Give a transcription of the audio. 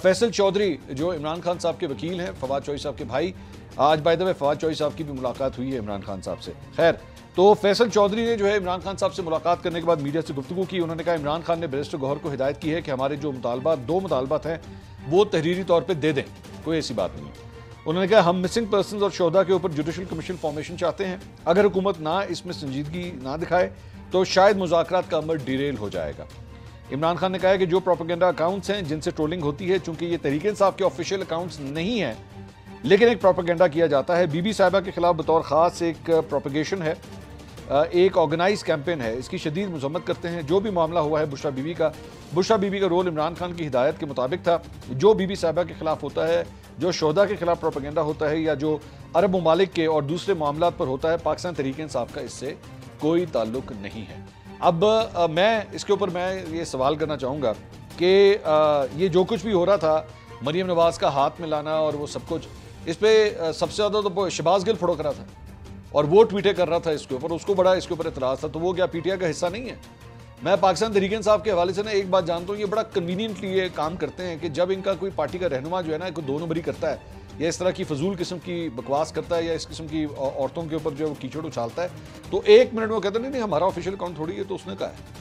फैसल चौधरी जो इमरान खान साहब के वकील हैं, फवाद चौधरी साहब के भाई, आज by the way Fawad Chaudhry साहब की भी मुलाकात हुई है इमरान खान साहब से। खैर, तो फैसल चौधरी ने जो है इमरान खान साहब से मुलाकात करने के बाद मीडिया से गुफ्तगू की। उन्होंने कहा इमरान खान ने बैरिस्टर गौहर को हिदायत की है कि हमारे जो दो मुतालबात हैं वो तहरीरी तौर पर दे दें, कोई ऐसी बात नहीं है। उन्होंने कहा हम मिसिंग पर्सन और शोधा के ऊपर जुडिशल कमीशन फॉर्मेशन चाहते हैं। अगर हुकूमत ना इसमें संजीदगी ना दिखाए तो शायद मुज़ाकरात का अमल डिरेल हो जाएगा। इमरान खान ने कहा है कि जो प्रोपेगेंडा अकाउंट्स हैं जिनसे ट्रोलिंग होती है, चूंकि ये तहरीक इंसाफ के ऑफिशियल अकाउंट्स नहीं हैं लेकिन एक प्रोपेगेंडा किया जाता है। बीबी साहिबा के खिलाफ बतौर ख़ास एक प्रोपेगेशन है, एक ऑर्गेनाइज कैंपेन है, इसकी शदीद मजम्मत करते हैं। जो भी मामला हुआ है बुशरा बीबी का रोल इमरान खान की हिदायत के मुताबिक था। जो बीबी साहिबा के खिलाफ होता है, जो शोधा के खिलाफ प्रोपेगेंडा होता है या जो अरब ममालिक के और दूसरे मामला पर होता है, पाकिस्तान तहरीक इंसाफ का इससे कोई ताल्लुक नहीं है। अब मैं इसके ऊपर मैं ये सवाल करना चाहूँगा कि ये जो कुछ भी हो रहा था, मरीम नवाज का हाथ में लाना और वो सब कुछ, इस पर सबसे ज़्यादा तो शहबाज गिल फड़ो करा था और वो ट्वीटें कर रहा था इसके ऊपर, उसको बड़ा इसके ऊपर एतराज़ था। तो वो क्या पीटीआई का हिस्सा नहीं है? मैं पाकिस्तान तहरीक इंसाफ के हवाले से ना एक बात जानता हूँ, ये बड़ा कन्वीनियंटली ये काम करते हैं कि जब इनका कोई पार्टी का रहनुमा जो है ना, कोई दो नंबरी करता है या इस तरह की फजूल किस्म की बकवास करता है या इस किस्म की औरतों के ऊपर जो कीचड़ उछालता है, तो 1 मिनट में कहते नहीं हमारा ऑफिशियल अकाउंट थोड़ी है, तो उसने कहा है।